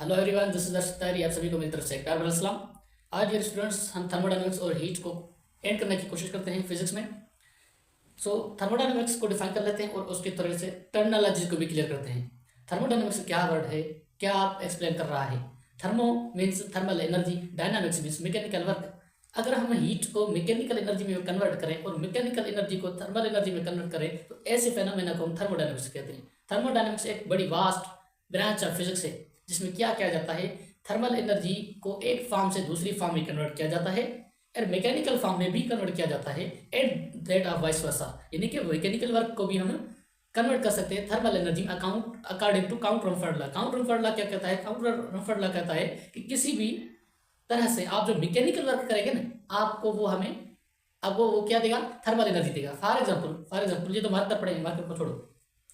Hello everyone, this is Arshad तारी। आप सभी को मेरी तरफ से एक प्यार भरा सलाम। आज ये स्टूडेंट्स हम थर्मोडायनामिक्स और हीट को एंड करने की कोशिश करते हैं फिजिक्स में। थर्मोडायनामिक्स को डिफाइन कर लेते हैं और उसके तरह से टर्मिनोलॉजी को भी क्लियर करते हैं। थर्मोडायनामिक्स क्या वर्ड है, क्या आप एक्सप्लेन कर रहा है। Thermo means thermal energy, dynamics means mechanical work. अगर हम हीट को मैकेनिकल एनर्जी में कन्वर्ट करें और मैकेनिकल एनर्जी को थर्मल एनर्जी में कन्वर्ट करें तो ऐसे फेनोमेना को हम थर्मोडायनामिक्स कहते हैं। थर्मोडायनामिक्स एक बड़ी वास्ट ब्रांच ऑफ फिजिक्स है जिसमें क्या किया जाता है, थर्मल एनर्जी को एक फॉर्म से दूसरी फॉर्म में कन्वर्ट किया जाता है और मैकेनिकल फॉर्म में भी कन्वर्ट किया जाता है at that of vice versa. यानी कि मैकेनिकल वर्क को भी हम कन्वर्ट कर सकते हैं थर्मल एनर्जी में according to Count Rumford law. Count Rumford law क्या कहता है? काउंट रमफोर्ड लॉ कहता है कि किसी भी तरह से आप जो मैकेनिकल वर्क करेंगे ना, आपको वो क्या देगा? थर्मल एनर्जी देगा। फॉर एग्जाम्पल ये तो मार्कर पड़ेंगे, मार्कर को छोड़ो,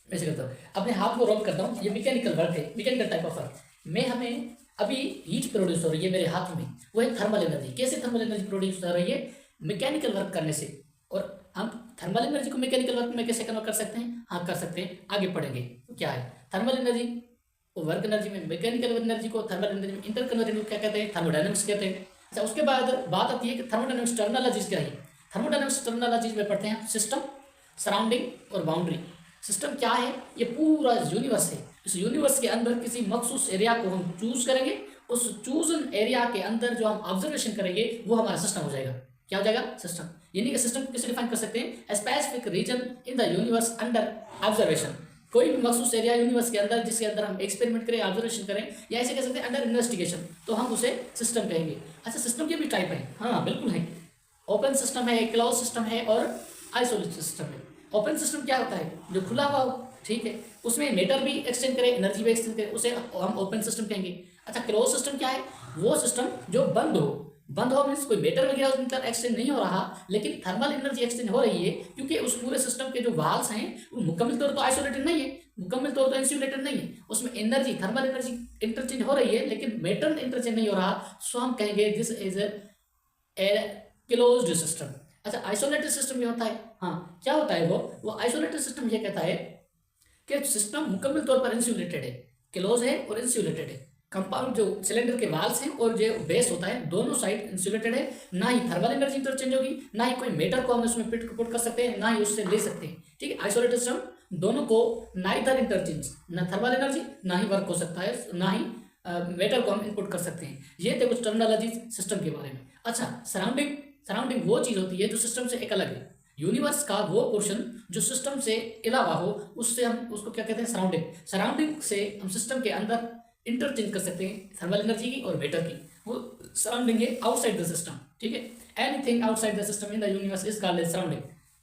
ऐसे करता हूँ, अपने हाथ को रोल करता हूँ। ये मैकेनिकल वर्क है, मैकेनिकल टाइप ऑफ वर्क। मैं हमें अभी हीट प्रोड्यूस हो रही है मेरे हाथ में, वो है थर्मल एनर्जी। कैसे थर्मल एनर्जी प्रोड्यूस हो रही है? मैकेनिकल वर्क करने से। और हम थर्मल एनर्जी को मैकेनिकल वर्क में कैसे कन्वर्ट कर सकते हैं? हाँ, कर सकते हैं, आगे पढ़ेंगे। तो क्या है थर्मल एनर्जी? वर्क एनर्जी में मैकेनिकल एनर्जी को थर्मल एनर्जी में इंटर कन्वर्जन क्या कहते हैं? थर्मोडायनामिक्स कहते हैं। अच्छा, उसके बाद बात आती है कि थर्मोडायनामिक्स टर्मिनोलॉजीज क्या है। थर्मोडायनामिक्स टर्मिनोलॉजीज में पढ़ते हैं सिस्टम, सराउंडिंग और बाउंड्री। सिस्टम क्या है? ये पूरा यूनिवर्स है। इस यूनिवर्स के अंदर किसी मखसूस एरिया को हम चूज करेंगे, उस चूजन एरिया के अंदर जो हम ऑब्जर्वेशन करेंगे वो हमारा सिस्टम हो जाएगा। क्या हो जाएगा? सिस्टम। यानी कि सिस्टम को कैसे डिफाइन कर सकते हैं? A specific region in the universe under observation. कोई भी मखसूस एरिया यूनिवर्स के अंदर जिसके अंदर हम एक्सपेरिमेंट करें, ऑब्जर्वेशन करें, या ऐसे कह सकते हैं अंडर इन्वेस्टिगेशन, तो हम उसे सिस्टम कहेंगे। अच्छा, सिस्टम के भी टाइप है। हाँ बिल्कुल है। ओपन सिस्टम है, क्लोज सिस्टम है और आइसोलेटेड सिस्टम है। ओपन सिस्टम क्या होता है? जो खुला हुआ हो, ठीक है, उसमें मैटर भी एक्सचेंज करे, एनर्जी भी एक्सचेंज करे, उसे हम ओपन सिस्टम कहेंगे। अच्छा, क्लोज सिस्टम क्या है? वो सिस्टम जो बंद हो। बंद हो मीन्स कोई मैटर वगैरह उसके अंदर एक्सचेंज नहीं हो रहा, लेकिन थर्मल एनर्जी एक्सचेंज हो रही है, क्योंकि उस पूरे सिस्टम के जो वाल्स हैं वो मुकम्मल तौर पर आइसोलेटेड नहीं है, मुकम्मल तौर पर इंसुलेटेड नहीं है। उसमें एनर्जी, थर्मल एनर्जी इंटरचेंज हो रही है लेकिन मैटर इंटरचेंज नहीं हो रहा। सो हम कहेंगे this is a closed system. अच्छा, आइसोलेटेड सिस्टम ये होता है। हाँ, क्या होता है वो आइसोलेटेड सिस्टम ये कहता है कि सिस्टम मुकम्मल तौर पर इंसुलेटेड है, क्लोज है और इंसुलेटेड है। कंपाउंड जो सिलेंडर के वाल्स हैं और जो बेस होता है, दोनों साइड इंसुलेटेड है। ना ही थर्मल एनर्जी इंटरचेंज होगी, ना ही कोई मेटर को हम उसमें पुट कर सकते हैं, ना ही उससे ले सकते हैं। ठीक है, आइसोलेटेड सिस्टम दोनों को नाइदर इंटरचेंज, ना थर्मल एनर्जी ना ही वर्क हो सकता है, ना ही मेटर को हम इनपुट कर सकते हैं। ये थे कुछ टर्मिनोलॉजी सिस्टम के बारे में। अच्छा, सराउंडिंग वो चीज़ होती है जो सिस्टम से एक अलग है। यूनिवर्स का वो पोर्शन जो सिस्टम से अलावा हो, उससे हम उसको क्या कहते हैं? सराउंडिंग। सराउंडिंग से हम सिस्टम के अंदर इंटरचेंज कर सकते हैं थर्मल एनर्जी की और मैटर की। वो सराउंडिंग है आउटसाइड द सिस्टम। ठीक है, anything outside the system in the universe is called as surrounding.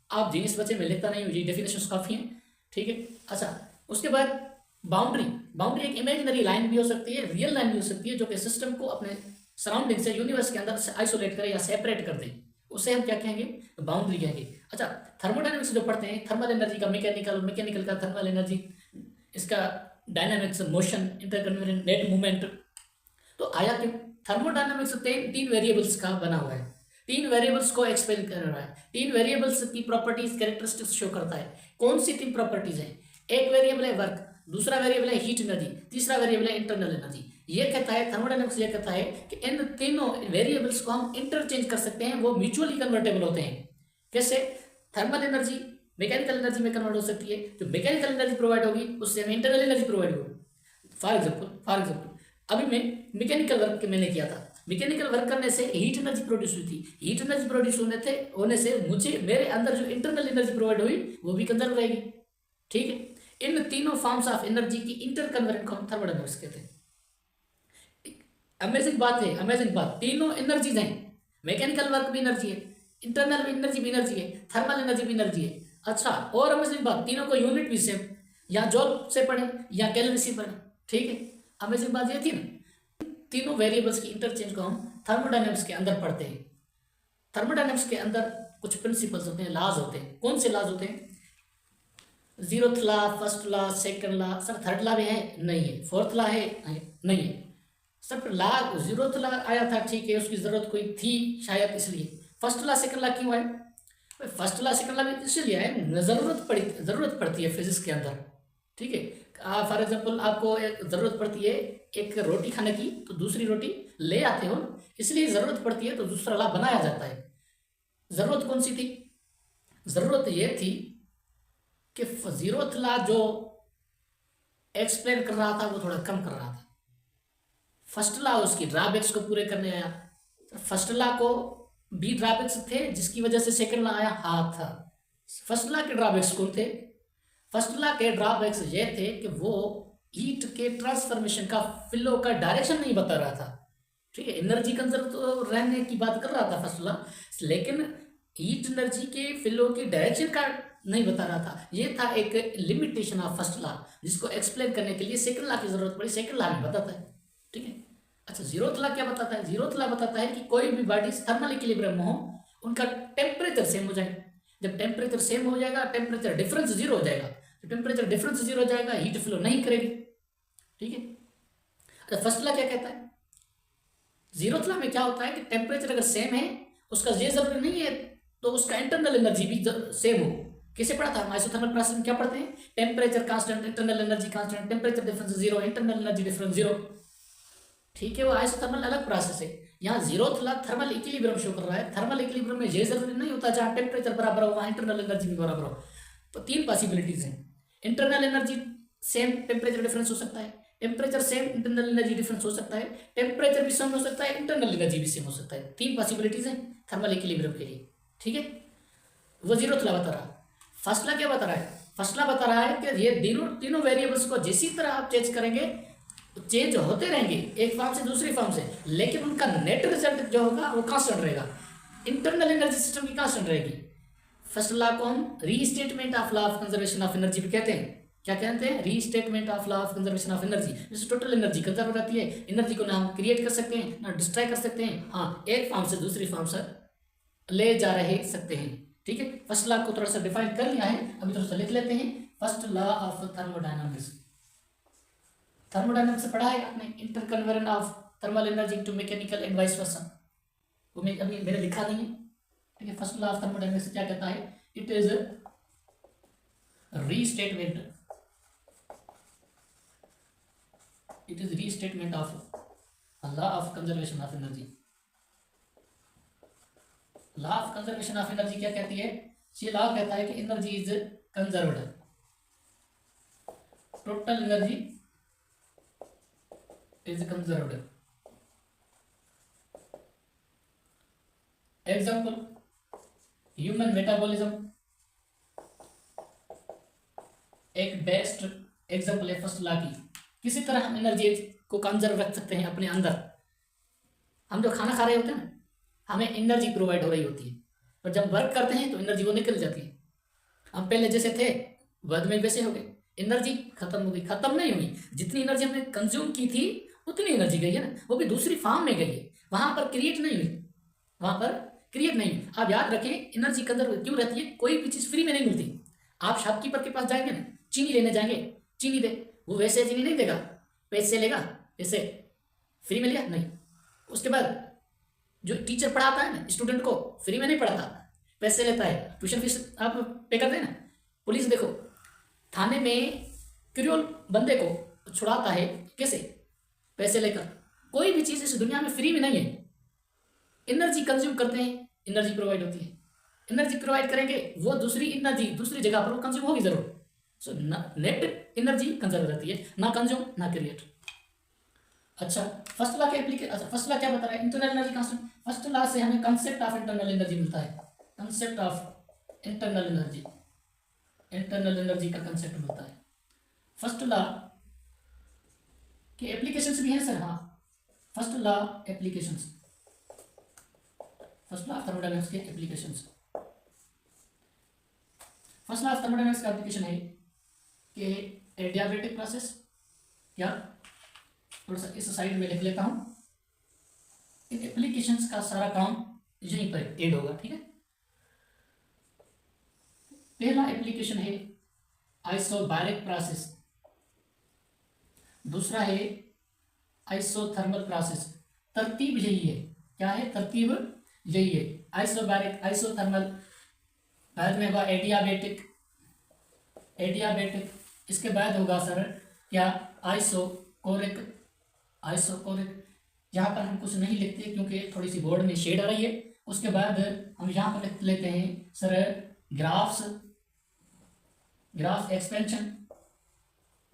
आप जीनियस बच्चे, में लिखता नहीं हूँ, ये डेफिनेशन काफ़ी हैं। ठीक है, अच्छा, उसके बाद बाउंड्री एक इमेजिनरी लाइन भी हो सकती है, रियल लाइन भी हो सकती है, जो कि सिस्टम को अपने सराउंडिंग से, यूनिवर्स के अंदर से आइसोलेट करे या सेपरेट कर दे, उसे हम क्या कहेंगे? बाउंड्री कहेंगे। अच्छा, थर्मोडायनामिक्स जो पढ़ते हैं, थर्मल एनर्जी का मैकेनिकल, मैकेनिकल का थर्मल एनर्जी, इसका dynamics, motion, interconversion, net movement. तो आया कि थर्मोडायनामिक्स तीन वेरिएबल्स का बना हुआ है, तीन वेरिएबल्स को एक्सप्लेन कर रहा है, तीन वेरिएबल्स की प्रॉपर्टीज, कैरेक्टरिस्टिक्स शो करता है। कौन सी तीन प्रॉपर्टीज हैं? एक वेरिएबल है वर्क, दूसरा वेरिएबल है हीट एनर्जी, तीसरा वेरिएबल है इंटरनल एनर्जी। ये कहता है थर्मोडायनामिक्स, ये कहता है कि इन तीनों वेरिएबल्स को हम इंटरचेंज कर सकते हैं, वो म्यूचुअली कन्वर्टेबल होते हैं। कैसे? थर्मल एनर्जी मैकेनिकल एनर्जी में कन्वर्ट हो सकती है, जो मैकेनिकल एनर्जी प्रोवाइड होगी उससे हमें इंटरनल एनर्जी प्रोवाइड होगी। फॉर एग्जाम्पल अभी मैं मैकेनिकल वर्क मैंने किया था, मैकेनिकल वर्क करने से हीट एनर्जी प्रोड्यूस हुई थी, हीट एनर्जी प्रोड्यूस होने से मुझे मेरे अंदर जो इंटरनल एनर्जी प्रोवाइड हुई वो भी कंजर्व रहेगी। ठीक है, इन तीनों फॉर्म्स ऑफ एनर्जी की इंटर कन्वर्जन को हम थर्मोडायनामिक्स कहते हैं। अमेजिंग बात है, अमेजिंग बात, तीनों एनर्जीज हैं। मैकेनिकल वर्क भी एनर्जी है, इंटरनल एनर्जी भी एनर्जी है, थर्मल एनर्जी भी एनर्जी है। अच्छा, और अमेजिंग बात, तीनों को यूनिट भी सेम, या जॉल से पढ़े या कैलोरी से पढ़े। ठीक है, अमेजिंग बात ये थी ना, तीनों वेरिएबल्स की इंटरचेंज को हम थर्मोडायनामिक्स के अंदर पढ़ते हैं। थर्मोडायनामिक्स के अंदर कुछ प्रिंसिपल्स होते हैं, लॉज होते हैं। कौन से लॉज होते हैं? Zeroth law, first law, second law. Sir third law भी है? नहीं है। फोर्थ लॉ है? नहीं है। सर लॉ, जीरोथ लॉ आया था, ठीक है, उसकी जरूरत कोई थी शायद, इसलिए। फर्स्ट लॉ सेकंड लॉ क्यों है? फर्स्ट लॉ सेकंड लॉ भी इसलिए है, जरूरत पड़ती है फिजिक्स के अंदर। ठीक है, फॉर एग्जाम्पल आपको एक ज़रूरत पड़ती है एक रोटी खाने की, तो दूसरी रोटी ले आते हो, इसलिए ज़रूरत पड़ती है तो दूसरा ला बनाया जाता है। ज़रूरत कौन सी थी? ज़रूरत ये थी कि ज़ीरोथ ला जो एक्सप्लेन कर रहा था वो थोड़ा कम कर रहा था। फर्स्ट ला उसकी ड्रॉबैक्स को पूरे करने आया। फर्स्ट ला को भी ड्रॉबैक्स थे जिसकी वजह से सेकंड ला आया हाथ था। फर्स्ट ला के ड्रॉबैक्स कौन थे? फर्स्ट ला के ड्रॉबैक्स ये थे कि वो हीट के ट्रांसफॉर्मेशन का फ्लो का डायरेक्शन नहीं बता रहा था। ठीक है, एनर्जी कंजर्व तो रहने की बात कर रहा था फर्स्ट ला, लेकिन हीट एनर्जी के फ्लो की डायरेक्शन का नहीं बता रहा था। ये था एक लिमिटेशन ऑफ फर्स्ट ला, जिसको एक्सप्लेन करने के लिए सेकंड ला की जरूरत पड़ी। सेकंड ला में बताता है। ठीक है, अच्छा जीरोथ ला क्या बताता है? जीरोथ ला बताता है कि कोई भी बॉडी थर्मल इक्विलिब्रियम में हो, उनका टेम्परेचर सेम हो जाए। जब टेम्परेचर सेम हो जाएगा, टेम्परेचर डिफरेंस जीरो हो जाएगा। टेम्परेचर डिफरेंस जीरो हो जाएगा, हीट फ्लो नहीं करेगी। ठीक है, अच्छा फर्स्ट ला क्या कहता है? जीरोथ ला में क्या होता है कि टेम्परेचर अगर सेम है, उसका ये जरूरी नहीं है तो उसका इंटरनल एनर्जी भी सेम हो। कैसे पढ़ा था हम आइसोथर्मल प्रोसेस में? क्या पढ़ते हैं? Temperature constant, internal energy constant, temperature difference zero, internal energy difference zero. ठीक है, वो आइसोथर्मल अलग प्रोसेस है। यहाँ जीरोथ ला थर्मल इक्विलिब्रियम शो कर रहा है। थर्मल इक्विलिब्रियम में ये जरूरी नहीं होता जहाँ टेम्परेचर बराबर हो वहाँ इंटरनल एनर्जी भी बराबर हो। तो तीन पॉसिबिलिटीज हैं। Internal energy same, temperature difference हो सकता है। Temperature same, internal energy difference हो सकता है। टेम्परेचर भी सेम हो सकता है, इंटरनल एनर्जी भी सेम हो सकता है। तीन पॉसिबिलिटीज हैं थर्मल इक्विलिब्रियम के लिए। ठीक है, वो जीरोथ ला बता रहा है। फर्स्ट ला क्या बता रहा है? फर्स्ट ला बता रहा है कि ये तीनों वेरिएबल्स को जिस तरह आप चेंज करेंगे, चेंज होते रहेंगे एक फॉर्म से दूसरी फॉर्म से, लेकिन उनका नेट रिजल्ट जो होगा वो कांस्टेंट रहेगा। इंटरनल एनर्जी सिस्टम की कांस्टेंट रहेगी। फर्स्ट लॉ को हम restatement of law of conservation of energy भी कहते हैं। क्या कहते हैं? Restatement of law of conservation of energy. जैसे टोटल एनर्जी कंजर्व रहती है, एनर्जी को ना हम क्रिएट कर सकते हैं ना डिस्ट्रॉय कर सकते हैं। हाँ, एक फॉर्म से दूसरी फॉर्म से ले जा रहे सकते हैं। ठीक है, फर्स्ट लॉ को थोड़ा सा डिफाइन कर लिया है, अभी थोड़ा सा लिख लेते हैं। First law of thermodynamics. Thermodynamics से पढ़ा है आपने, interconversion of thermal energy to mechanical and vice versa. वो मैं अभी मैंने लिखा नहीं है। ठीक है, फर्स्ट लॉ ऑफ थर्मोडायनामिक्स क्या कहता है? It is restatement, it is restatement of law of conservation of energy. Law of conservation of energy क्या कहती है? ये लॉ कहता है कि energy is conserved, total energy is conserved. Example, human metabolism एक बेस्ट एग्जाम्पल है फर्स्ट लॉ की। किसी तरह हम एनर्जी को कंजर्व रख सकते हैं अपने अंदर। हम जो खाना खा रहे होते हैं ना, हमें एनर्जी प्रोवाइड हो रही होती है, और जब वर्क करते हैं तो एनर्जी वो निकल जाती है। हम पहले जैसे थे बाद में वैसे हो गए, एनर्जी खत्म हो गई। खत्म नहीं हुई, जितनी एनर्जी हमने कंज्यूम की थी उतनी एनर्जी गई है ना, वो भी दूसरी फॉर्म में गई है, वहां पर क्रिएट नहीं हुई, वहां पर क्रिएट नहीं हुई। आप याद रखें, एनर्जी कंजर्व क्यों रहती है? कोई भी चीज फ्री में नहीं मिलती। आप शॉपकीपर के पास जाएंगे ना, चीनी लेने जाएंगे, चीनी दे, वो वैसे चीनी नहीं देगा, पैसे लेगा। पैसे फ्री में लिया नहीं। उसके बाद जो टीचर पढ़ाता है ना स्टूडेंट को, फ्री में नहीं पढ़ाता, पैसे लेता है, ट्यूशन फीस आप पे करते हैं ना। पुलिस देखो, थाने में क्रियोल बंदे को छुड़ाता है कैसे? पैसे लेकर। कोई भी चीज इस दुनिया में फ्री में नहीं है। एनर्जी कंज्यूम करते हैं, एनर्जी प्रोवाइड होती है। एनर्जी प्रोवाइड करेंगे, वो दूसरी एनर्जी दूसरी जगह पर वो कंज्यूम होगी जरूर। सो नेट एनर्जी कंजर्व रहती है, ना कंज्यूम ना क्रिएट। अच्छा, फर्स्ट लॉ के एप्लीकेशन, अच्छा फर्स्ट लॉ क्या बता रहा है? Internal energy constant. First law से हमें कंसेप्ट ऑफ इंटरनल एनर्जी मिलता है। Concept of internal energy, internal energy का कंसेप्ट मिलता है। फर्स्ट लॉ के एप्लीकेशंस भी हैं सर। हाँ, first law applications, first law of thermodynamics के applications. First law of thermodynamics का एप्लीकेशन है कि एडियाबेटिक प्रोसेस, या थोड़ा सा इस साइड में लिख लेता हूं, इन एप्लीकेशंस का सारा काम यहीं पर एड होगा। ठीक है, पहला एप्लीकेशन है आइसोबैरिक प्रोसेस, दूसरा है आइसोथर्मल प्रोसेस। तरतीब यही है। क्या है तरतीब? यही है, आइसोबैरिक, आइसोथर्मल, बाद में होगा एडियाबेटिक, एडियाबेटिक, इसके बाद होगा सर क्या आइसोकोरिक, आइसोकोरिक यहाँ पर हम कुछ नहीं लिखते क्योंकि थोड़ी सी बोर्ड में शेड आ रही है। उसके बाद हम यहाँ पर लिख लेते हैं sir graphs, graph expansion,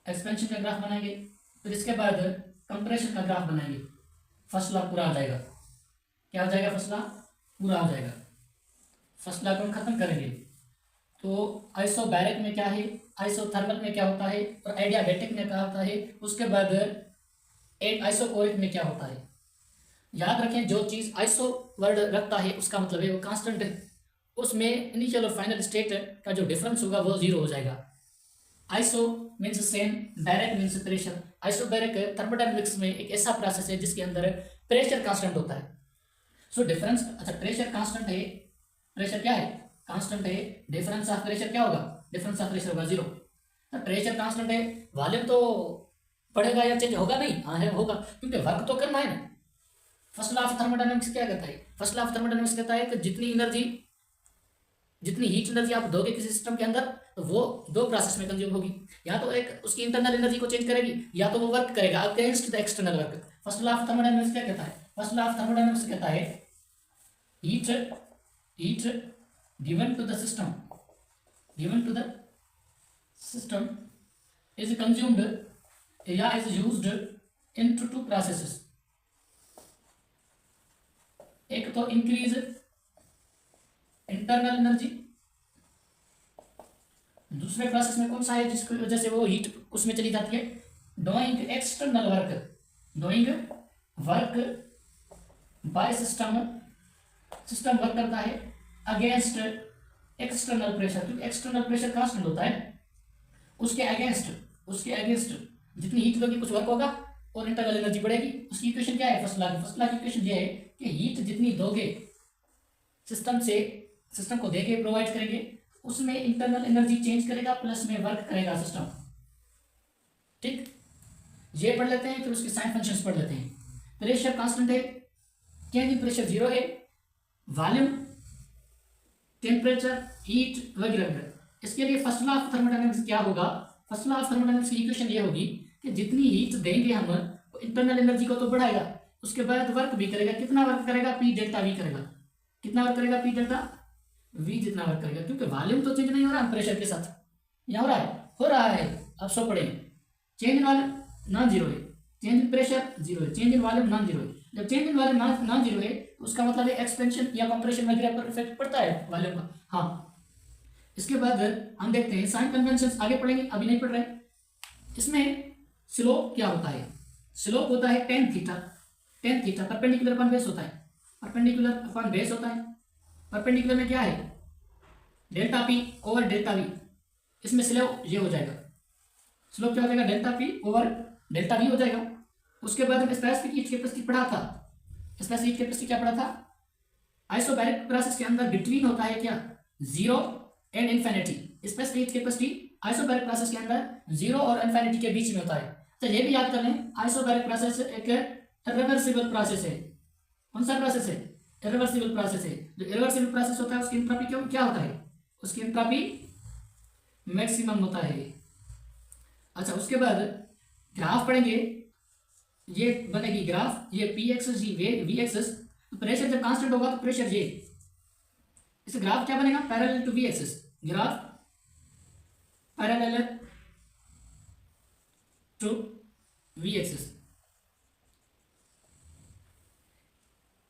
expansion का ग्राफ बनाएंगे। फिर इसके बाद कंप्रेशन का ग्राफ बनाएंगे। फर्स्ट लॉ पूरा आ जाएगा। क्या हो जाएगा? फर्स्ट लॉ पूरा हो जाएगा। फर्स्ट लॉ को हम खत्म करेंगे। तो आइसोबैरिक में क्या है, आइसोथर्मल में क्या होता है और एडियाबैटिक में क्या होता है, उसके बाद एक आइसोकोरिक में क्या होता है। याद रखें जो चीज़ आइसो वर्ड रखता है उसका मतलब है वो कांस्टेंट है, उसमें इनिशियल और फाइनल स्टेट का जो डिफरेंस होगा वो जीरो हो जाएगा। Iso means same, baric means pressure. Isobaric thermodynamics में एक ऐसा प्रोसेस है जिसके अंदर प्रेशर कांस्टेंट होता है। सो डिफरेंस, अच्छा प्रेशर कांस्टेंट है, प्रेशर क्या है? कांस्टेंट है। डिफरेंस ऑफ प्रेशर क्या होगा? डिफरेंस ऑफ प्रेशर होगा जीरो। तो प्रेशर कांस्टेंट है, वॉल्यूम तो बढ़ेगा या चेंज होगा नहीं? हाँ है, होगा, क्योंकि वर्क तो करना है ना। फर्स्ट लॉ ऑफ थर्मोडायनामिक्स क्या कहता है? फर्स्ट लॉ ऑफ थर्मोडायनामिक्स कहता है कि जितनी एनर्जी, जितनी हीट एनर्जी आप दोगे किसी सिस्टम के अंदर तो वो दो प्रोसेस में कंज्यूम होगी। या तो एक उसकी इंटरनल एनर्जी को चेंज करेगी या तो वो वर्क करेगा against the external work. First law of thermodynamics क्या कहता है? फर्स्ट लॉ ऑफ थर्मोडायनामिक्स कहता है heat given to the system, given to the system is consumed या is used into two processes। एक तो इंक्रीज इंटरनल एनर्जी, दूसरे process में कौन सा है जिसकी वजह से वो हीट उसमें चली जाती है? Doing external work, doing work by system, system work करता है अगेंस्ट एक्सटर्नल प्रेशर, क्योंकि एक्सटर्नल प्रेशर कांस्टेंट होता है, उसके अगेंस्ट, उसके अगेंस्ट जितनी हीट दोगी कुछ वर्क होगा और इंटरनल एनर्जी बढ़ेगी। उसकी इक्वेशन क्या है? फर्स्ट लॉ की, फर्स्ट लॉ की इक्वेशन ये है कि हीट जितनी दोगे सिस्टम से, सिस्टम को देके प्रोवाइड करेंगे, उसमें इंटरनल एनर्जी चेंज करेगा प्लस में वर्क करेगा सिस्टम। ठीक, ये पढ़ लेते हैं, फिर उसके साइन फंक्शंस पढ़ लेते हैं। प्रेशर कांस्टेंट है, चेंज इन प्रेशर जीरो है, वॉल्यूम, टेम्परेचर, हीट वगैरह वगैरह। इसके लिए फर्स्ट लॉ ऑफ थर्मोडायनामिक्स क्या होगा? फर्स्ट लॉ ऑफ थर्मोडायनामिक्स की इक्वेशन ये होगी कि जितनी हीट देंगे हम इंटरनल एनर्जी को तो बढ़ाएगा, उसके बाद वर्क भी करेगा। कितना वर्क करेगा? पी डेल्टा वी करेगा। कितना वर्क करेगा? पी डेल्टा वी जितना वर्क करेगा, क्योंकि वॉल्यूम तो चेंज नहीं हो रहा प्रेशर के साथ। यहाँ हो रहा है, हो रहा है, अब सो पड़े। Change in volume non zero है, चेंज इन प्रेशर जीरो है, change in volume non zero है। जब change in volume non zero है तो उसका मतलब है एक्सपेंशन या कंप्रेशन वगैरह पर इफेक्ट पड़ता है वॉल्यूम का। हाँ, इसके बाद हम देखते हैं साइन कन्वेंशन, आगे पढ़ेंगे, अभी नहीं पढ़ रहे। इसमें स्लोप क्या होता है? स्लोप होता है tan theta, tan theta perpendicular upon base होता है, परपेंडिकुलर अपॉन बेस होता है। परपेंडिकुलर में क्या है? Delta P over delta we. इसमें स्लोप ये हो जाएगा, स्लोप क्या हो जाएगा? Delta P over delta we हो जाएगा। उसके बाद हम स्पेसिफिक हीट कैपेसिटी पढ़ा था। स्पेसिफिक हीट कैपेसिटी क्या पढ़ा था? आइसोबैरिक प्रोसेस के अंदर बिटवीन होता है क्या? Zero and infinity. Specific heat capacity isobaric process के अंदर जीरो और इन्फिनिटी के बीच में होता है। तो ये भी याद कर लें, आइसोबैरिक प्रोसेस एक इरिवर्सिबल प्रोसेस है। कौन सा प्रोसेस है? इरिवर्सिबल प्रोसेस है। जो इरिवर्सिबल प्रोसेस होता है उसकी एंट्रोपी क्या होता है? उसकी एंट्रोपी मैक्सिमम होता है। अच्छा, उसके बाद ग्राफ पढ़ेंगे, ये बनेगी ग्राफ, ये P axis V axis. Pressure जब कांस्टेंट होगा तो प्रेशर ये, इस ग्राफ क्या बनेगा? Parallel to V axis, graph parallel to V axis.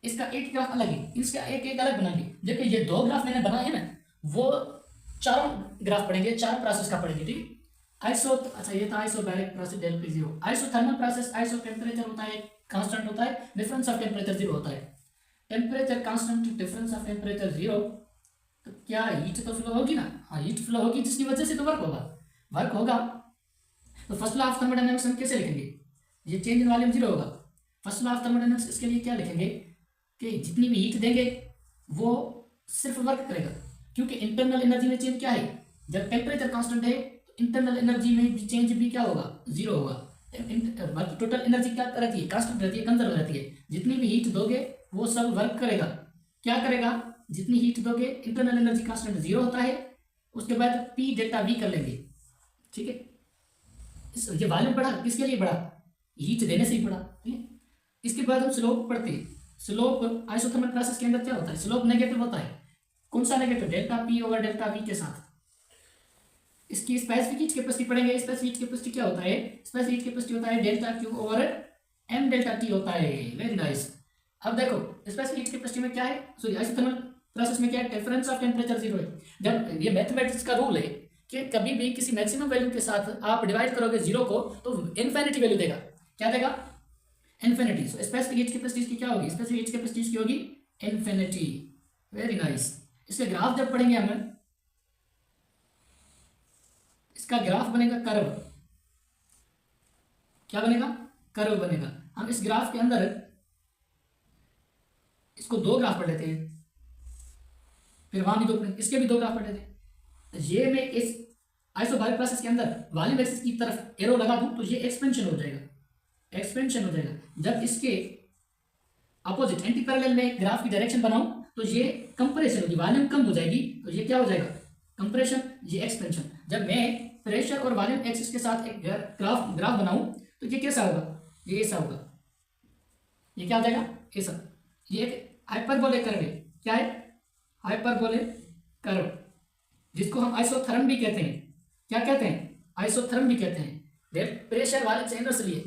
इसका एक ग्राफ अलग है, इसका एक एक अलग बनाएंगे। जबकि ये दो ग्राफ मैंने बनाए हैं ना, वो चारों ग्राफ पढ़ेंगे, चार प्रोसेस का पढ़ेंगे। ठीक है, आइसो, अच्छा ये था isobaric process del P zero. Isothermal process, iso temperature होता है कांस्टेंट होता है, डिफरेंस ऑफ टेम्परेचर जीरो होता है। Temperature constant, difference of temperature zero, तो क्या हीट तो फ्लो होगी ना? हाँ, हीट फ्लो होगी, जिसकी वजह से तो वर्क होगा, वर्क होगा। तो फर्स्ट लॉ ऑफ थर्मोडायनामिक्स हम कैसे लिखेंगे? ये चेंज इन वॉल्यूम जीरो होगा। फर्स्ट लॉ ऑफ थर्मोडायनामिक्स इसके लिए क्या लिखेंगे कि जितनी भी हीट देंगे वो सिर्फ वर्क करेगा, क्योंकि इंटरनल एनर्जी में चेंज क्या है? जब टेम्परेचर कांस्टेंट है इंटरनल एनर्जी में भी चेंज भी क्या होगा? जीरो होगा। टोटल एनर्जी क्या रहती है? कांस्टेंट रहती है, कंजर्व रहती है। जितनी भी हीट दोगे वो सब वर्क करेगा। क्या करेगा? जितनी हीट दोगे इंटरनल एनर्जी कांस्टेंट जीरो होता है, उसके बाद पी डेल्टा वी कर लेंगे। ठीक है, ये वॉल्यूम बढ़ा किसके लिए बढ़ा, हीट देने से ही बढ़ा, ठीक है। इसके बाद हम स्लोप पढ़ते हैं। स्लोप आइसोथर्मल प्रोसेस के अंदर क्या होता है, स्लोप नेगेटिव होता है। कौन सा negative, delta P over delta V के साथ। इसकी स्पेसिफिक हीट कैपेसिटी पढ़ेंगे। स्पेसिफिक हीट कैपेसिटी क्या होता है, स्पेसिफिक हीट कैपेसिटी होता है delta Q over M delta T होता है। Very nice. अब देखो स्पेसिफिक हीट कैपेसिटी में क्या है, सॉरी आइसोथर्मल प्रोसेस में क्या है, डिफरेंस ऑफ टेम्परेचर जीरो है। जब ये मैथमेटिक्स का रूल है कि कभी भी किसी मैक्सिमम वैल्यू के साथ आप डिवाइड करोगे जीरो को तो इन्फिनिटी वैल्यू देगा। क्या देगा, infinity. So specific heat capacity की क्या होगी, स्पेसिफिक हीट कैपेसिटी की होगी इन्फिनिटी। Very nice. इसके ग्राफ जब पढ़ेंगे हम, इसका ग्राफ बनेगा कर्व। क्या बनेगा, कर्व बनेगा। हम इस ग्राफ के अंदर इसको दो ग्राफ पढ़ लेते हैं, फिर वहां भी दो पढ़ेंगे, इसके भी दो ग्राफ पढ़ लेते हैं। ये मैं इस आइसोबारिक प्रोसेस के अंदर वॉल्यूम एक्सिस की तरफ एरो लगा दूं तो ये एक्सपेंशन हो जाएगा, एक्सपेंशन हो जाएगा। जब इसके अपोजिट एंटी पैरेलल में ग्राफ की डायरेक्शन बनाऊं तो ये कंप्रेशन होगी, वॉल्यूम कम हो जाएगी तो ये क्या हो जाएगा, कंप्रेशन, ये एक्सपेंशन। जब मैं प्रेशर और वॉल्यूम एक्सिस के साथ एक ग्राफ बनाऊं तो ये कैसा होगा, ये ऐसा होगा। ये क्या हो जाएगा, ऐसा। ये एक हाइपरबोलिक कर्व है। क्या है, हाइपरबोलिक कर्व, जिसको हम आइसोथर्म भी कहते हैं। क्या कहते हैं, आइसोथर्म भी कहते हैं। प्रेशर वॉल्यूम से इनवर्सली है।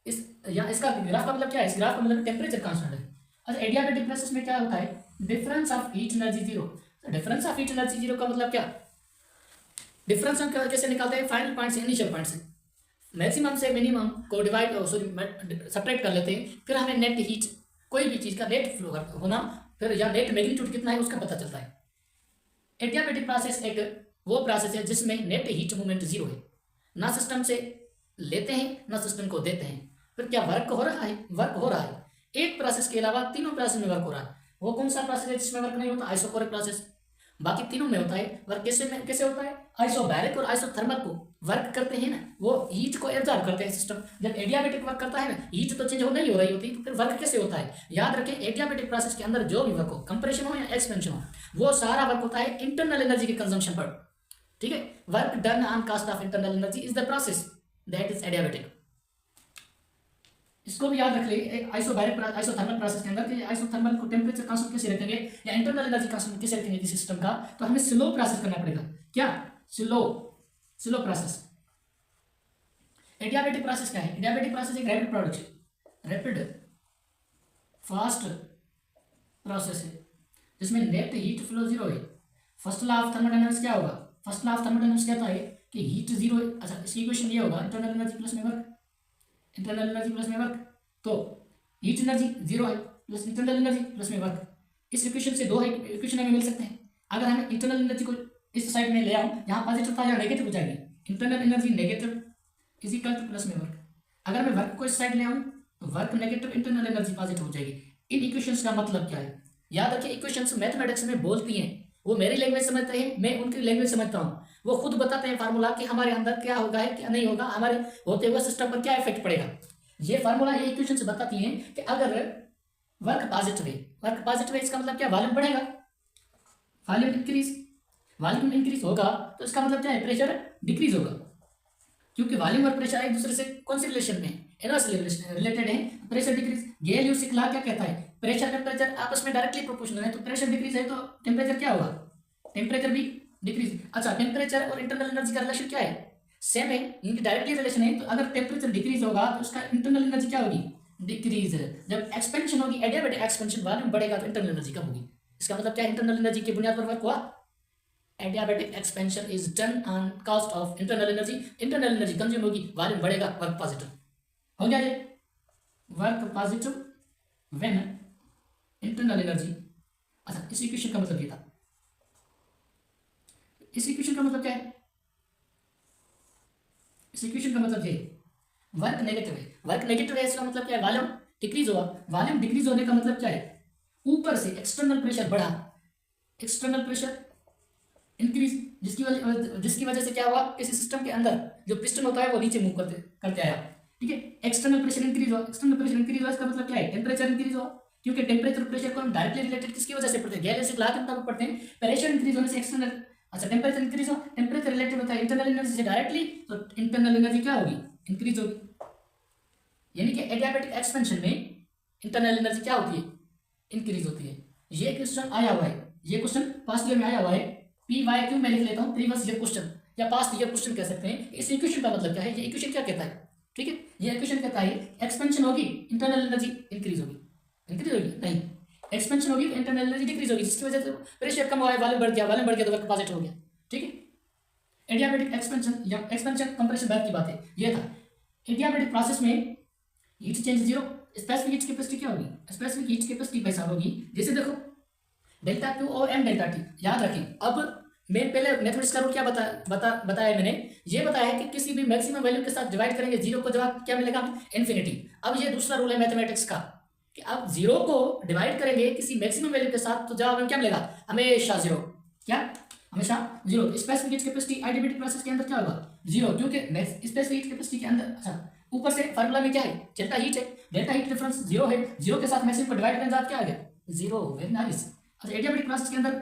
इस या इसका ग्राफ का मतलब क्या है, इस ग्राफ का मतलब टेम्परेचर कांस्टेंट है। अच्छा, एडियाबैटिक प्रोसेस में क्या होता है, difference of heat energy zero. Difference of heat energy zero का मतलब क्या, डिफरेंस हम कैसे निकालते हैं, फाइनल पॉइंट से इनिशियल पॉइंट से। मैक्सिमम से मिनिमम को डिवाइड सॉरी सब्ट्रैक्ट कर लेते हैं, फिर हमें नेट हीट, कोई भी चीज़ का नेट फ्लो होना, फिर या नेट मैग्नीट्यूड कितना है उसका पता चलता है। एडियाबैटिक प्रोसेस एक वो प्रोसेस है जिसमें नेट हीट मूवमेंट जीरो है, ना सिस्टम से लेते हैं ना सिस्टम को देते हैं। फिर क्या वर्क हो रहा है, वर्क हो रहा है। एक प्रोसेस के अलावा तीनों प्रोसेस में वर्क हो रहा है। वो कौन सा प्रोसेस है जिसमें वर्क नहीं होता, आइसोकोरिक प्रोसेस। बाकी तीनों में होता है वर्क। कैसे होता है, आइसोबैरिक और आइसोथर्मल को वर्क करते हैं ना, वो हीट को एब्जॉर्ब करते हैं सिस्टम। जब एडियाबैटिक वर्क करता है ना, हीट तो चेंज नहीं हो रही होती, तो फिर वर्क कैसे होता है। याद रखें, एडियाबैटिक प्रोसेस के अंदर जो भी वर्क हो, कंप्रेशन हो या एक्सपेंशन हो, वो सारा वर्क होता है इंटरनल एनर्जी के कंजम्पशन पर। ठीक है, work done on cost of internal energy is the process that is adiabatic. इसको भी याद रख लीजिए आइसोबैरिक आइसोथर्मल प्रोसेस के अंदर कि आइसोथर्मल को टेम्परेचर कांस्टेंट कैसे रखेंगे या इंटरनल एनर्जी कांस्टेंट कैसे रखेंगे किसी सिस्टम का, तो हमें स्लो प्रोसेस करना पड़ेगा। क्या, स्लो प्रोसेस। एडियाबैटिक प्रोसेस क्या है, एडियाबैटिक प्रोसेस एक rapid production, rapid fast process है जिसमें नेट हीट फ्लो जीरो है। फर्स्ट लॉ ऑफ थर्मोडायनामिक्स क्या होगा, फर्स्ट लॉ ऑफ थर्मोडायनामिक्स कहता है कि हीट जीरो है। अच्छा, इसकी इक्वेशन ये होगा, इंटरनल एनर्जी प्लस में वर्क, इंटरनल एनर्जी प्लस में वर्क, तो हीट एनर्जी जीरो है प्लस इंटरनल एनर्जी प्लस में वर्क। इस इक्वेशन से दो है इक्वेशन हमें मिल सकते हैं। अगर हमें इंटरनल एनर्जी को इस साइड में ले आऊँ, यहाँ पॉजिटिव था यहाँ नेगेटिव हो जाएगी। Internal energy negative is equal two plus में वर्क। अगर मैं वर्क को इस साइड ले आऊँ तो work negative, internal energy positive हो जाएगी। इन इक्वेशंस का मतलब क्या है, याद रखिए इक्वेशंस मैथमेटिक्स में बोलती हैं, वो मेरी लैंग्वेज समझते हैं, मैं उनकी लैंग्वेज समझता हूँ। वो खुद बताते हैं फार्मूला कि हमारे अंदर क्या होगा है क्या नहीं होगा, हमारे होते हुए सिस्टम पर क्या इफेक्ट पड़ेगा। ये फार्मूला ये इक्वेशन से बताती हैं कि अगर वर्क पॉजिटिव है, वर्क पॉजिटिव है इसका मतलब क्या, वॉल्यूम बढ़ेगा, वॉल्यूम इंक्रीज, वॉल्यूम इंक्रीज होगा तो इसका मतलब क्या है, प्रेशर डिक्रीज होगा। क्योंकि वॉल्यूम और प्रेशर एक दूसरे से कौन सी रिलेशन में, इनवर्सली रिलेटेड है। प्रेशर डिक्रीज, गेल-ल्यूसिक लॉ क्या कहता है, प्रेशर टेम्परेचर आपस में डायरेक्टली प्रोपोर्शनल है, तो प्रेशर डिक्रीज है तो टेम्परेचर क्या होगा, टेम्परेचर भी डिक्रीज। अच्छा, टेम्परेचर और इंटरनल एनर्जी का रिलेशन क्या है, सेम है, इनकी डायरेक्टली रिलेशन है। तो अगर टेम्परेचर डिक्रीज होगा तो उसका इंटरनल एनर्जी क्या होगी, डिक्रीज। जब एक्सपेंशन होगी, एडियाबैटिक एक्सपेंशन, वॉल्यूम बढ़ेगा तो इंटरनल एनर्जी कम होगी। इसका मतलब क्या है, इंटरनल एनर्जी की बुनियाद पर वर्क हुआ। Adiabatic expansion is done on cost of internal energy, internal energy consume होगी, वॉल्यूम बढ़ेगा, वर्क पॉजिटिव हो गया। ये work positive when internal energy. अच्छा, इस इक्वेशन का मतलब ये था, इस इक्वेशन का मतलब क्या है, इस इक्वेशन का मतलब ये वर्क नेगेटिव है, वर्क नेगेटिव है इसका मतलब क्या है, वॉल्यूम डिक्रीज हुआ। वॉल्यूम डिक्रीज होने का मतलब क्या है, ऊपर से एक्सटर्नल प्रेशर बढ़ा, एक्सटर्नल प्रेशर इंक्रीज, जिसकी वजह से क्या हुआ, किसी सिस्टम के अंदर जो पिस्टन होता है वो नीचे मूव करते करते आया। ठीक है, एक्सटर्नल प्रेशर इंक्रीज हुआ, एक्सटर्नल प्रेशर इंक्रीज हुआ इसका मतलब क्या है, टेम्परेचर इंक्रीज हुआ। क्योंकि टेम्परेचर प्रेशर को हम डायरेक्टली रिलेटेड किसकी वजह से पढ़ते हैं, गैलियस लॉ के मुताबिक पढ़ते हैं। प्रेशर इंक्रीज होने से एक्सटर्नल अच्छा टेम्परेचर इंक्रीज हो, टेम्परेचर रिलेटेड होता है इंटरनल एनर्जी से डायरेक्टली, तो इंटरनल एनर्जी क्या होगी, इंक्रीज होगी। यानी कि एडियाबेटिक एक्सपेंशन में इंटरनल एनर्जी क्या होती है, इंक्रीज होती है। ये क्वेश्चन आया हुआ है, ये क्वेश्चन पास्ट ईयर में आया हुआ है, पी वाई क्यू मैं लिख लेता हूँ, प्रीवियस ईयर क्वेश्चन या पास्ट ईयर क्वेश्चन कह सकते हैं। इस इक्वेशन का मतलब क्या है, ये इक्वेशन क्या कहता है, ठीक है, ये इक्वेशन कहता है एक्सपेंशन होगी इंटरनल एनर्जी इंक्रीज होगी, इंक्रीज होगी नहीं, एक्सपेंशन होगी तो इंटरनल एनर्जी डिक्रीज होगी, जिसकी वजह से प्रेशर कम हुआ है, वॉल्यूम बढ़ गया, वॉल्यूम बढ़ गया तो वर्क पॉजिटिव हो गया, ठीक है। एडियाबेटिक एक्सपेंशन या एक्सपेंशन कंप्रेशन बैक की बात है, ये था। एडियाबेटिक प्रोसेस में heat change zero, specific heat capacity क्या होगी, स्पेसिफिक हीट कैपेसिटी पैसा होगी, जैसे देखो डेल्टा क्यू और एम डेल्टा टी, याद रखें। अब मैं पहले मैथमेटिक्स का रूल क्या बताया मैंने, ये बताया है कि किसी भी मैक्सिमम वैल्यू के साथ डिवाइड करेंगे जीरो को, जवाब क्या मिलेगा, इन्फिनिटी। अब ये दूसरा रूल है मैथमेटिक्स का कि अब जीरो को डिवाइड करेंगे किसी मैक्सिमम वैल्यू के साथ तो जवाब हमें क्या मिलेगा, हमेशा जीरो, क्या हमेशा zero. Specific heat capacity adiabatic process के अंदर क्या होगा, जीरो, क्योंकि स्पेसिफिक हीट कैपेसिटी के अंदर, अच्छा ऊपर से फार्मूला में क्या है, डेल्टा हीट है, डेल्टा हीट डिफरेंस जीरो है, जीरो के साथ मैक्सिमम को डिवाइड करें जवाब क्या आ गया, जीरो, वेरी नाइस। अच्छा एडियाबेटिक प्रोसेस के अंदर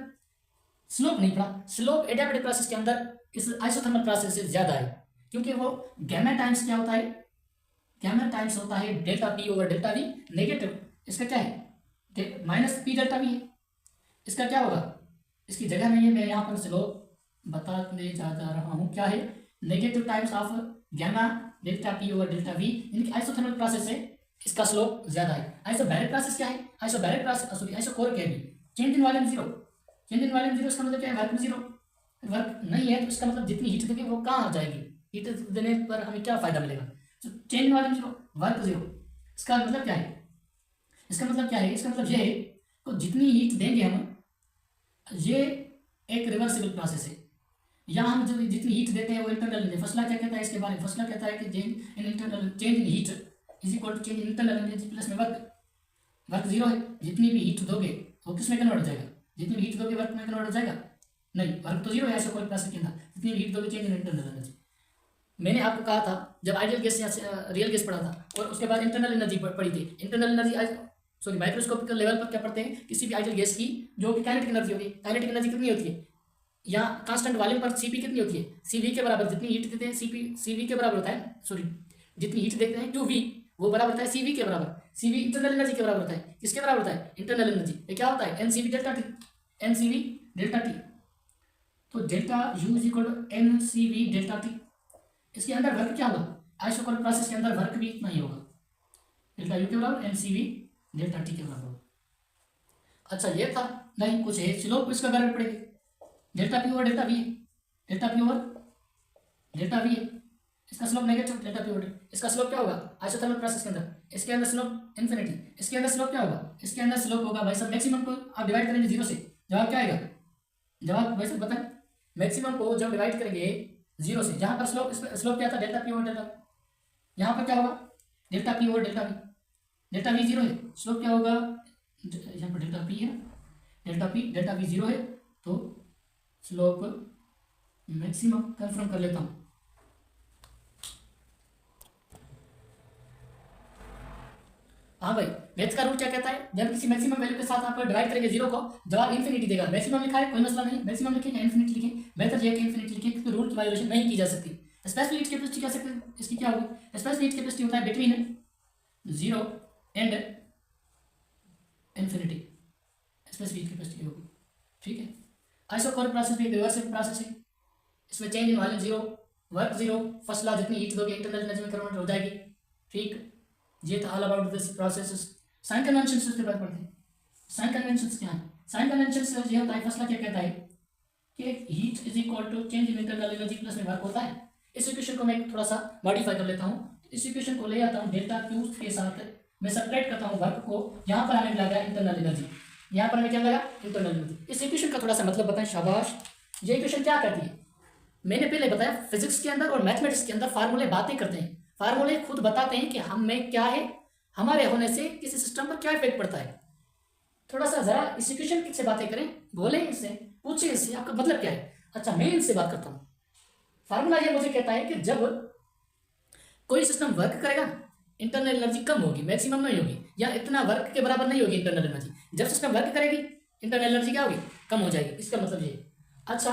स्लोप नहीं पड़ा, स्लोप एडियाबेटिक प्रोसेस के अंदर इस आइसोथर्मल प्रोसेस से ज्यादा है, क्योंकि वो गैमा टाइम्स क्या होता है, गैमा टाइम्स होता है delta P over delta we negative, इसका क्या है माइनस पी डेल्टा वी है, इसका क्या होगा, इसकी जगह में ये मैं यहाँ पर स्लोप बताने जा रहा हूँ, क्या है negative times of gamma delta P over delta V, यानी कि आइसोथर्मल प्रोसेस से इसका स्लोप ज्यादा है। आइसोबैरिक प्रोसेस क्या है, आइसोबैरिक प्रोसेस सॉरी आइसोकोरिक है भी, change in volume zero, change in volume zero, इसका मतलब क्या है, वर्क जीरो, वर्क नहीं है तो इसका मतलब जितनी हीट देंगे वो कहाँ जाएगी, हीट देने पर हमें क्या फायदा मिलेगा, तो change in volume zero, work zero, इसका मतलब क्या है, इसका मतलब क्या है, इसका मतलब ये है तो जितनी हीट देंगे हम, ये एक रिवर्सिबल प्रोसेस है, यहाँ हम जो जितनी हीट देते हैं वो इंटरनल एनर्जी, फसला क्या कहता है इसके बारे में, फसला कहता है कि change in heat is equal to change in internal energy plus में वर्क, वर्क जीरो है, जितनी भी हीट दोगे वो किस में कन्वर्ट हो जाएगा, जितनी भी हीट दोगे वर्क में कन्वर्ट हो जाएगा, नहीं वर्क तो जीरो है ऐसा कोई प्रोसेस के अंदर, जितनी भी हीट दोगे चेंज इन इंटरनल एनर्जी। मैंने आपको कहा था जब आइडियल गैस या रियल गैस पढ़ा था और उसके बाद इंटरनल एनर्जी पढ़ी थी, internal energy sorry microscopical level पर क्या पढ़ते हैं, किसी भी आइडियल गैस की जो कि काइनेटिक एनर्जी होगी, काइनेटिक एनर्जी कितनी होती है, या कांस्टेंट वॉल्यूम पर सीपी कितनी होती है, सीवी के बराबर, जितनी हीट देते हैं सीवी के बराबर होता है, सॉरी जितनी हीट देते हैं क्यू वी वो बराबर होता है सीवी के बराबर, सीवी इंटरनल एनर्जी के बराबर होता है, किसके बराबर होता है, इंटरनल एनर्जी, ये क्या होता है N C V delta T, N C V delta T, तो delta U is equal to N C V delta T, इसके अंदर वर्क क्या होगा, आइसोकोरिक प्रोसेस के अंदर वर्क भी इतना ही होगा, डेल्टा यू के बराबर एनसीवी डेल्टा टी के बराबर। अच्छा ये था, नहीं कुछ है, स्लोप इसका बराबर पड़ेगी, delta P over delta V है, delta P over delta V है, इसका slope negative, delta P over, इसका स्लोप क्या होगा आइसोथर्मल प्रोसेस के अंदर, इसके अंदर स्लोप इन्फिनिटी, इसके अंदर स्लोप क्या होगा, इसके अंदर स्लोप होगा भाई सब मैक्सिमम को आप डिवाइड करेंगे जीरो से, जवाब क्या आएगा, जवाब वैसे बताएं, मैक्सिमम को जब डिवाइड करेंगे जीरो से, जहाँ पर स्लोप क्या था डेल्टा पी ओवर डेल्टा, यहाँ पर क्या होगा delta P over delta we, delta we zero है, स्लोप क्या होगा, यहाँ पर डेल्टा पी है, डेल्टा वी जीरो है, तो स्लोप मैक्सिमम कंफर्म कर लेता हूँ, हाँ भाई मैथ का रूल क्या कहता है, जब किसी मैक्सिमम वैल्यू के साथ आप डिवाइड करेंगे जीरो को जवाब इन्फिनिटी देगा, मैक्सिमम लिखा है कोई मसला नहीं, मैक्सिमम लिखेंगे इन्फिनिटी लिखें, बेहतर यह कि इन्फिनिटी लिखें क्योंकि रूल की वायोलेशन नहीं की जा सकती। स्पेसिफिक हीट कैपेसिटी कह सकते हैं, इसकी क्या होगी, स्पेसिफिक हीट कैपेसिटी होता है between zero and infinity, specific heat capacity होगी, ठीक है। आइसोकोरिक प्रोसेस भी रिवर्सिबल प्रोसेस है, इसमें change in volume zero, work zero, फसला जितनी हीट दोगे इंटरनल एनर्जी में कन्वर्ट हो जाएगी, ठीक। ये था all about this process. Sign conventions उसके बाद पढ़ते हैं, साइन कन्वेंशंस क्या है, साइन कन्वेंशंस ये होता है, फसला क्या कहता है कि heat is equal to change in internal energy plus में वर्क होता है। इस इक्वेशन को मैं थोड़ा सा मॉडिफाई कर लेता हूँ, इस इक्वेशन को ले आता हूँ डेल्टा क्यू के साथ मैं सब्ट्रैक्ट करता हूँ वर्क को, यहाँ पर हमें मिला गया इंटरनल एनर्जी, यहाँ पर हमें क्या लगा इंटरनल एनर्जी। इस इक्वेशन का थोड़ा सा मतलब बताएं, शाबाश। ये इक्वेशन क्या करती है, मैंने पहले बताया फिजिक्स के अंदर और मैथमेटिक्स के अंदर फार्मूले बातें करते हैं, फार्मूले खुद बताते हैं कि हम में क्या है, हमारे होने से किसी सिस्टम पर क्या इफेक्ट पड़ता है। थोड़ा सा जरा इस इक्वेशन से बातें करें, बोले इससे, पूछे इससे आपका मतलब क्या है। अच्छा मैं इनसे बात करता हूँ। फार्मूला ये मुझे कहता है कि जब कोई सिस्टम वर्क करेगा इंटरनल एनर्जी कम होगी, मैक्सिमम नहीं होगी, या इतना वर्क के बराबर नहीं होगी इंटरनल एनर्जी। जब सिस्टम वर्क करेगी इंटरनल एनर्जी क्या होगी, कम हो जाएगी, इसका मतलब ये। अच्छा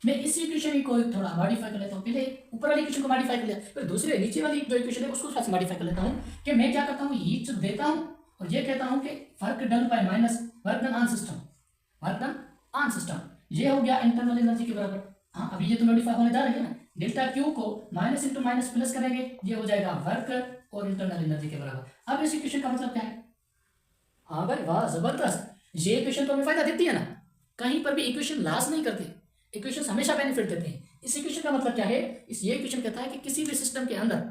मैं इस इक्वेशन को थोड़ा मॉडिफाई कर लेता हूँ। पहले ऊपर वाली इक्वेशन को मॉडिफाई कर लिया, फिर दूसरे नीचे वाली जो इक्वेशन है उसको थोड़ा सा मॉडिफाई कर लेता हूँ कि मैं क्या करता हूँ, हीट देता हूँ और ये कहता हूँ कि work done by minus work done on system, work done on system, ये हो गया इंटरनल एनर्जी के बराबर। हाँ, अभी ये तो मॉडिफाई होने जा रही है ना, डेल्टा क्यू को माइनस इंटू माइनस प्लस करेंगे, ये हो जाएगा वर्क और इंटरनल एनर्जी के बराबर। अब इस इक्वेशन का मतलब क्या है? हाँ भाई वाह, जबरदस्त, ये इक्वेशन तो हमें फायदा देती है ना, कहीं पर भी इक्वेशन लॉस नहीं करती, इक्वेशन हमेशा बेनिफिट देते हैं। इस इक्वेशन का मतलब क्या है? ये इक्वेशन कहता है कि किसी भी सिस्टम के अंदर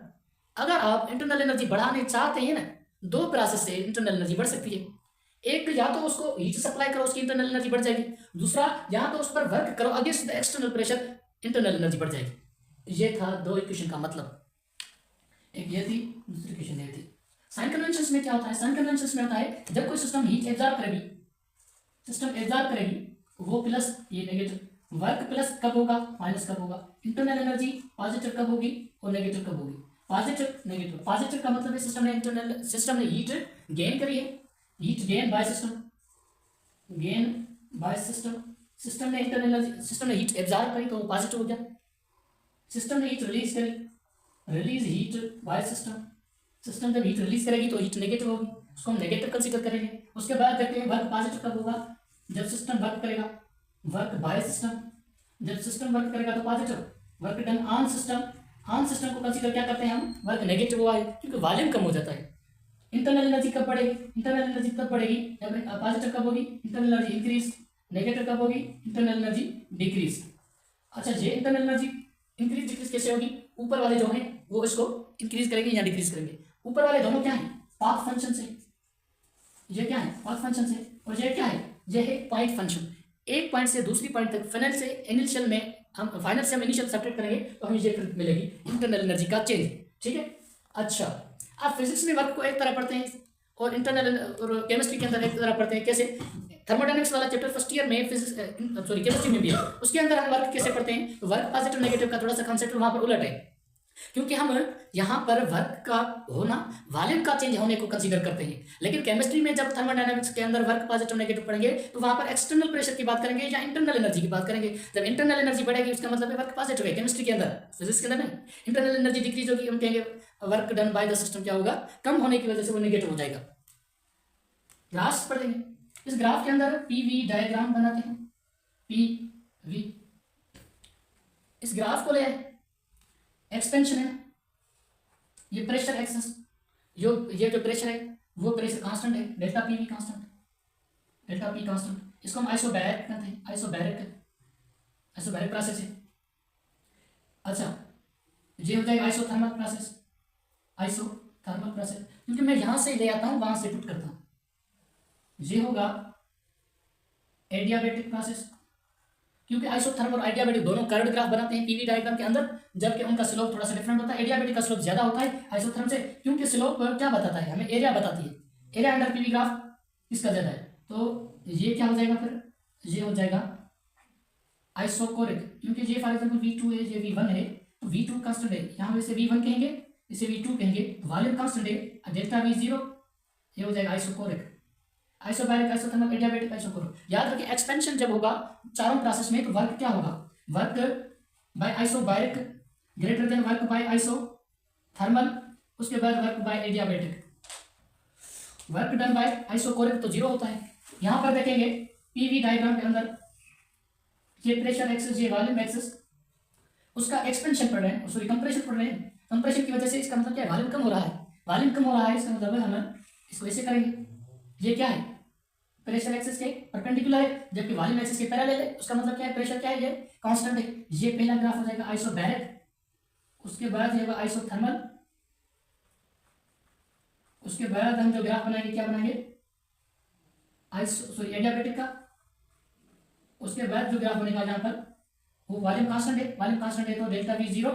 अगर आप इंटरनल एनर्जी बढ़ाने चाहते हैं ना, दो प्रोसेस से इंटरनल एनर्जी बढ़ सकती है। एक, या तो उसको हीट सप्लाई करो, उसकी इंटरनल एनर्जी बढ़ जाएगी। दूसरा, या तो उस पर वर्क करो against the external pressure, internal energy बढ़ जाएगी। ये था दो इक्वेशन का मतलब, एक ये थी, दूसरी इक्वेशन ये थी। साइन कन्वेंशन में क्या होता है? साइन कन्वेंशन में होता है जब कोई सिस्टम हीट एब्जॉर्ब करेगी, सिस्टम एब्जॉर्ब करेगी, वो प्लस ये नेगेटिव, वर्क प्लस कब होगा, माइनस कब होगा, इंटरनल एनर्जी पॉजिटिव कब होगी और नेगेटिव कब होगी, पॉजिटिव नेगेटिव। पॉजिटिव का मतलब है सिस्टम ने हीट गेन करी है, heat gain by system, gain by system, system ने इंटरनल एनर्जी, सिस्टम ने हीट एब्जॉर्ब करी तो वो पॉजिटिव हो गया, सिस्टम ने हीट रिलीज करी, release heat by system, system जब हीट रिलीज करेगी तो हीट नेगेटिव होगी, उसको हम नेगेटिव कंसीडर करेंगे। उसके बाद देखते हैं वर्क पॉजिटिव कब होगा, जब सिस्टम वर्क करेगा, वर्क बाय सिस्टम, जब सिस्टम वर्क करेगा तो positive, work done on system, on system को कंसीडर क्या करते हैं हम, वर्क नेगेटिव हुआ है क्योंकि वॉल्यूम कम हो जाता है। इंटरनल एनर्जी कब बढ़ेगी, इंटरनल एनर्जी तब बढ़ेगी जब पॉजिटिव कब होगी, इंटरनल एनर्जी इंक्रीज, नेगेटिव कब होगी, इंटरनल एनर्जी डिक्रीज। अच्छा, ये इंटरनल एनर्जी इंक्रीज डिक्रीज कैसे होगी? ऊपर वाले जो हैं वो इसको इंक्रीज करेंगे या डिक्रीज करेंगे। ऊपर वाले दोनों क्या है, पाथ फंक्शन से, ये क्या है, पाथ फंक्शन से, और ये क्या है, ये है पॉइंट फंक्शन। एक पॉइंट से दूसरी पॉइंट तक फाइनल से इनिशियल में हम फाइनल से हम इनिशियल सब्ट्रैक्ट करेंगे तो हमें ये मिलेगी इंटरनल एनर्जी का चेंज। ठीक है। अच्छा, आप फिजिक्स में वर्क को एक तरह पढ़ते हैं और इंटरनल और केमिस्ट्री के अंदर एक तरह पढ़ते हैं। कैसे? थर्मोडायनेमिक्स वाला चैप्टर फर्स्ट ईयर में फिजिक्स केमिस्ट्री में भी है, उसके अंदर हम वर्क कैसे पढ़ते हैं? वर्क पॉजिटिव नेगेटिव का थोड़ा सा कॉन्सेप्ट वहां पर उलट है, क्योंकि हम यहाँ पर वर्क का होना वॉल्यूम का चेंज होने को कंसीडर करते हैं। लेकिन केमिस्ट्री में जब थर्मोडायनामिक्स के अंदर वर्क पॉजिटिव नेगेटिव पढ़ेंगे तो वहां पर एक्सटर्नल प्रेशर की बात करेंगे या इंटरनल एनर्जी की बात करेंगे। जब इंटरनल एनर्जी बढ़ेगी उसका मतलब है वर्क पॉजिटिव है केमिस्ट्री के अंदर, फिजिक्स के अंदर नहीं। इंटरनल एनर्जी डिक्रीज होगी, हम कहेंगे work done by the system क्या होगा, कम होने की वजह से वो नेगेटिव हो जाएगा। ग्राफ पढ़ेंगे, इस ग्राफ के अंदर पीवी डायग्राम बनाते हैं, पीवी, इस ग्राफ को ले एक्सपेंशन है, ये प्रेशर एक्सेस, ये जो प्रेशर है वो प्रेशर कांस्टेंट है, डेल्टा पी भी कांस्टेंट, डेल्टा पी कांस्टेंट। इसको हम आइसोबैरिक कहते हैं, आइसोबैरिक प्रोसेस है। अच्छा, ये हो जाएगा आइसोथर्मल प्रोसेस, आइसोथर्मल प्रोसेस, क्योंकि मैं यहां से ले आता हूं वहां से पुट करता हूं। ये होगा एडियाबैटिक प्रोसेस, क्योंकि आइसोथर्मल और एडियाबैटिक दोनों कर्व्ड ग्राफ बनाते हैं पीवी डायग्राम के अंदर, जबकि उनका स्लोप थोड़ा सा डिफरेंट होता है। एडियाबैटिक का स्लोप ज्यादा होता है आइसोथर्मल से, क्योंकि स्लोप क्या बताता है हमें, एरिया बताती है, एरिया अंडर पीवी ग्राफ किसका ज्यादा है। तो ये क्या हो जाएगा फिर, ये हो जाएगा आइसोकोरिक, क्योंकि ये फॉर एग्जाम्पल V2 है, ये V1 है, तो V2 कांस्टेंट है, यहाँ पे इसे V1 कहेंगे, इसे V2 कहेंगे, वॉल्यूम कांस्टेंट है, डेल्टा V0, ये हो जाएगा isochoric, isobaric, isothermal, adiabatic, isochoric. याद रखिए एक्सपेंशन जब होगा चारों प्रोसेस में तो वर्क क्या होगा, work by isobaric greater than work by isothermal, उसके बाद work by adiabatic, work done by isochoric तो जीरो होता है। यहां पर देखेंगे पीवी डायग्राम के अंदर ये प्रेशर एक्सेस, ये वॉल्यूम एक्सेस, उसका एक्सपेंशन पढ़ रहे हैं, सॉरी कंप्रेशन पढ़ रहे हैं। कंप्रेशन की वजह से इसका मतलब क्या है, वॉल्यूम कम हो रहा है, वॉल्यूम कम हो रहा है, इसका मतलब है हम इसको ऐसे करेंगे, ये क्या है, प्रेशर एक्सेस के परपेंडिकुलर है, जबकि वॉल्यूम एक्सेस के पैरेलल है, उसका मतलब क्या है, प्रेशर क्या है, ये कांस्टेंट है। ये पहला ग्राफ हो जाएगा आइसोबैरिक, उसके बाद ये आइसोथर्मल, उसके बाद हम जो ग्राफ बनाएंगे क्या बनाएंगे, एडियाबैटिक का। उसके बाद जो ग्राफ बनेगा यहाँ पर वो वॉल्यूम कांस्टेंट है, वॉल्यूम कांस्टेंट है तो डेल्टा V0,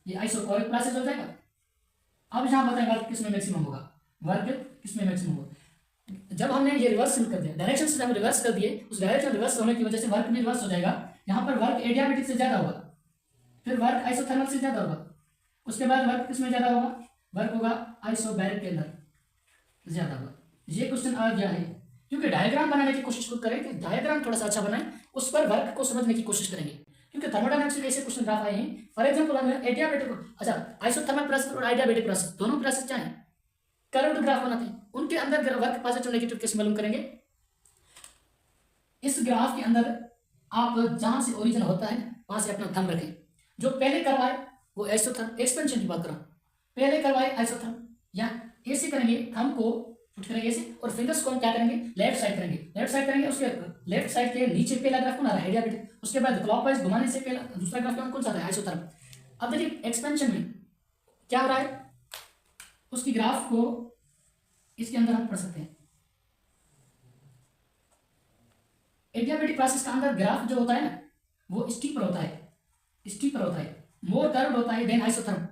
ये आइसोकोरिक प्रोसेस हो जाएगा। अब यहाँ बताएं वर्क किसमें मैक्सिमम होगा, वर्क किसमें मैक्सिमम होगा। जब हमने ये रिवर्स कर दिया, डायरेक्शन से हम रिवर्स कर दिए, उस डायरेक्शन रिवर्स होने की वजह से वर्क भी रिवर्स हो जाएगा। यहाँ पर वर्क एडियाबैटिक से ज्यादा होगा, फिर वर्क आइसोथर्मल से ज्यादा होगा, उसके बाद वर्क किसमें ज्यादा होगा, वर्क होगा आइसोबैरिक के अंदर ज्यादा होगा। ये क्वेश्चन आ गया है, क्योंकि डायग्राम बनाने की कोशिश खुद करें कि डायग्राम थोड़ा सा अच्छा बनाए, उस पर वर्क को समझने की कोशिश करेंगे, क्योंकि थर्मोडायनामिक्स में ऐसे क्वेश्चन ग्राफ आए हैं। फॉर एग्जांपल हमें एडियाबेटिक, अच्छा आइसोथर्मल प्रोसेस और आइडियाबेटिक प्रोसेस, दोनों प्रोसेस क्या है, कर्व्ड ग्राफ बनाते हैं, उनके अंदर वर्क पॉजिटिव नेगेटिव कैसे मालूम करेंगे। इस ग्राफ के अंदर आप जहां से ओरिजिन होता है वहां से अपना थंब रखें। जो पहले कर्व आए वो आइसोथर्म, एक्सपेंशन की बात कर रहा हूं, पहले कर्व आए आइसोथर्म, या ऐसे करेंगे, थंब को पुट करेंगे ऐसे, और फिंगर्स को हम क्या करेंगे, लेफ्ट साइड करेंगे, लेफ्ट साइड करेंगे, उसके लेफ्ट साइड के नीचे पहला ग्राफ कौन आ रहा है, आइडियाबेटिक, उसके बाद क्लॉकवाइज घुमाने से पहला दूसरा ग्राफ कौन सा आ रहा है, आइसोथर्म। अब देखिए एक्सपेंशन में क्या हो रहा है, उसकी ग्राफ को इसके अंदर हम पढ़ सकते हैं। एडियाबेटिक प्रोसेस का अंदर ग्राफ जो होता है ना वो स्टीपर होता है, स्टीपर होता है, मोर कर्व्ड होता है देन आइसोथर्म।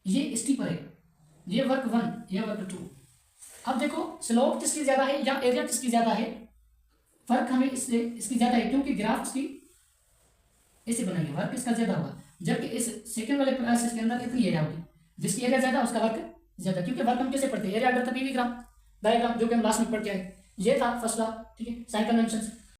ये स्टीपर है, ये वर्क 1, ये वर्क 2। अब देखो स्लोप किसकी ज्यादा है या एरिया किसकी ज्यादा है, फर्क हमें इससे इसकी ज्यादा है क्योंकि ग्राफ इसकी ऐसे बनाएंगे, वर्क इसका ज्यादा होगा, जबकि इस सेकंड वाले प्रोसेस के अंदर इतनी एरिया होगी, जिसकी एरिया ज्यादा उसका वर्क ज्यादा, क्योंकि वर्क हम कैसे पढ़ते हैं, area under the PV gram diagram, जो कि हम लास्ट में पढ़ के आए। ये था फर्स्ट लॉ, ठीक है, साइन कन्वेंशन।